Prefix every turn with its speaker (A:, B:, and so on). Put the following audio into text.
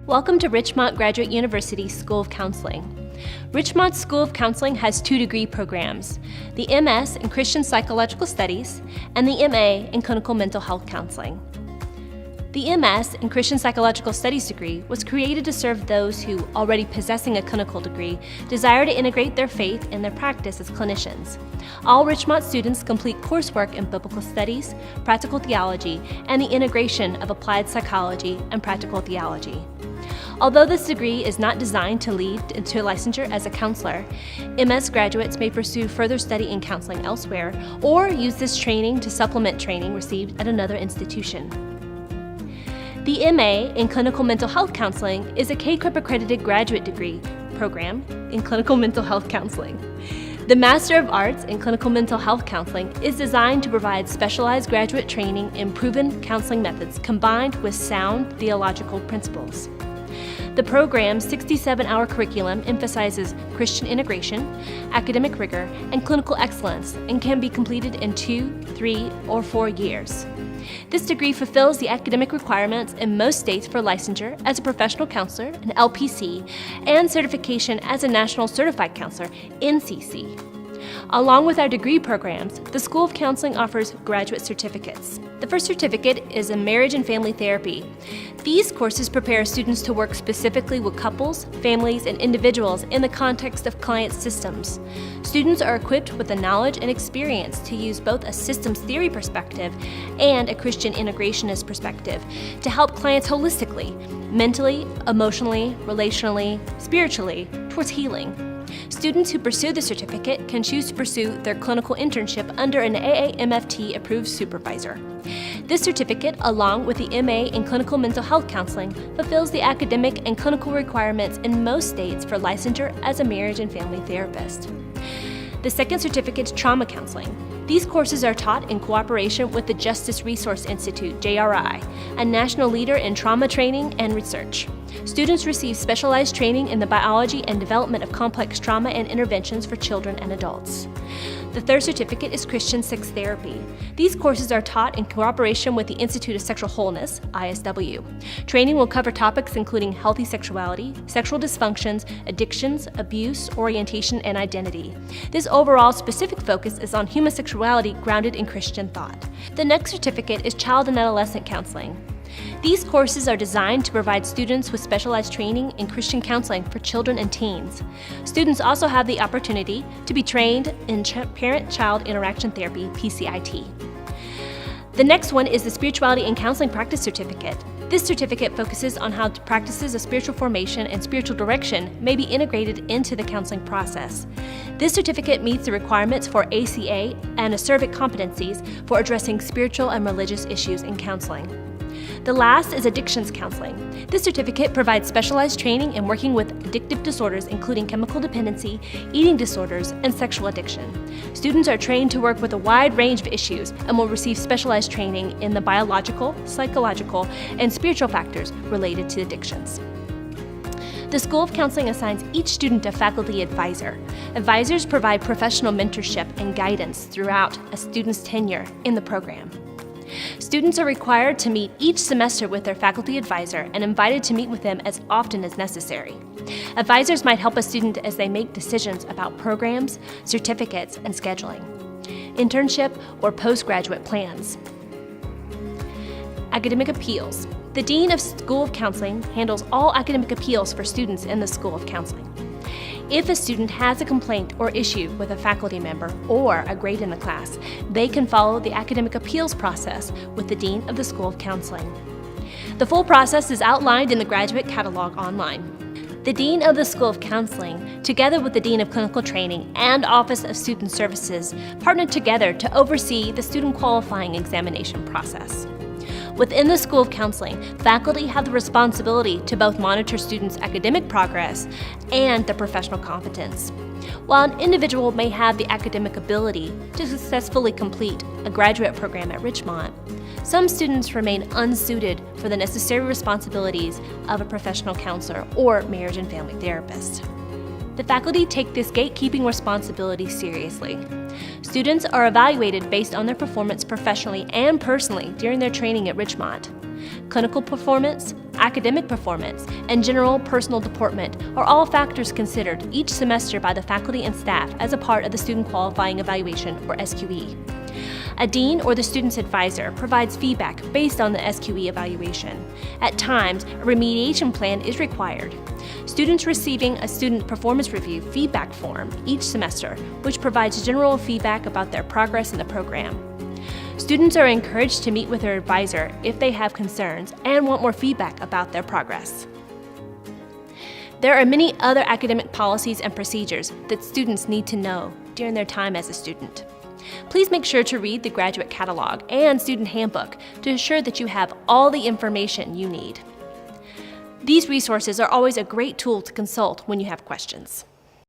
A: Welcome to Richmont Graduate University School of Counseling. Richmont School of Counseling has 2 degree programs, the MS in Christian Psychological Studies and the MA in Clinical Mental Health Counseling. The MS in Christian Psychological Studies degree was created to serve those who, already possessing a clinical degree, desire to integrate their faith in their practice as clinicians. All Richmont students complete coursework in biblical studies, practical theology, and the integration of applied psychology and practical theology. Although this degree is not designed to lead into licensure as a counselor, MS graduates may pursue further study in counseling elsewhere or use this training to supplement training received at another institution. The MA in Clinical Mental Health Counseling is a KCREP accredited graduate degree program in Clinical Mental Health Counseling. The Master of Arts in Clinical Mental Health Counseling is designed to provide specialized graduate training in proven counseling methods combined with sound theological principles. The program's 67-hour curriculum emphasizes Christian integration, academic rigor, and clinical excellence and can be completed in 2, 3, or 4 years. This degree fulfills the academic requirements in most states for licensure as a professional counselor, an LPC, and certification as a National Certified Counselor, NCC. Along with our degree programs, the School of Counseling offers graduate certificates. The first certificate is in Marriage and Family Therapy. These courses prepare students to work specifically with couples, families, and individuals in the context of client systems. Students are equipped with the knowledge and experience to use both a systems theory perspective and a Christian integrationist perspective to help clients holistically, mentally, emotionally, relationally, spiritually, towards healing. Students who pursue the certificate can choose to pursue their clinical internship under an AAMFT-approved supervisor. This certificate, along with the MA in Clinical Mental Health Counseling, fulfills the academic and clinical requirements in most states for licensure as a marriage and family therapist. The second certificate is Trauma Counseling. These courses are taught in cooperation with the Justice Resource Institute, JRI, a national leader in trauma training and research. Students receive specialized training in the biology and development of complex trauma and interventions for children and adults. The third certificate is Christian Sex Therapy. These courses are taught in cooperation with the Institute of Sexual Wholeness, ISW. Training will cover topics including healthy sexuality, sexual dysfunctions, addictions, abuse, orientation, and identity. This overall specific focus is on human sexuality grounded in Christian thought. The next certificate is Child and Adolescent Counseling. These courses are designed to provide students with specialized training in Christian counseling for children and teens. Students also have the opportunity to be trained in Parent-Child Interaction Therapy, PCIT. The next one is the Spirituality and Counseling Practice Certificate. This certificate focuses on how practices of spiritual formation and spiritual direction may be integrated into the counseling process. This certificate meets the requirements for ACA and ACERVIC competencies for addressing spiritual and religious issues in counseling. The last is Addictions Counseling. This certificate provides specialized training in working with addictive disorders including chemical dependency, eating disorders, and sexual addiction. Students are trained to work with a wide range of issues and will receive specialized training in the biological, psychological, and spiritual factors related to addictions. The School of Counseling assigns each student a faculty advisor. Advisors provide professional mentorship and guidance throughout a student's tenure in the program. Students are required to meet each semester with their faculty advisor and invited to meet with them as often as necessary. Advisors might help a student as they make decisions about programs, certificates, and scheduling, internship, or postgraduate plans. Academic appeals. The Dean of School of Counseling handles all academic appeals for students in the School of Counseling. If a student has a complaint or issue with a faculty member or a grade in the class, they can follow the academic appeals process with the Dean of the School of Counseling. The full process is outlined in the graduate catalog online. The Dean of the School of Counseling, together with the Dean of Clinical Training and Office of Student Services, partnered together to oversee the student qualifying examination process. Within the School of Counseling, faculty have the responsibility to both monitor students' academic progress and their professional competence. While an individual may have the academic ability to successfully complete a graduate program at Richmont, some students remain unsuited for the necessary responsibilities of a professional counselor or marriage and family therapist. The faculty take this gatekeeping responsibility seriously. Students are evaluated based on their performance professionally and personally during their training at Richmont. Clinical performance, academic performance, and general personal deportment are all factors considered each semester by the faculty and staff as a part of the Student Qualifying Evaluation, or SQE. A dean or the student's advisor provides feedback based on the SQE evaluation. At times, a remediation plan is required. Students receiving a student performance review feedback form each semester, which provides general feedback about their progress in the program. Students are encouraged to meet with their advisor if they have concerns and want more feedback about their progress. There are many other academic policies and procedures that students need to know during their time as a student. Please make sure to read the graduate catalog and student handbook to ensure that you have all the information you need. These resources are always a great tool to consult when you have questions.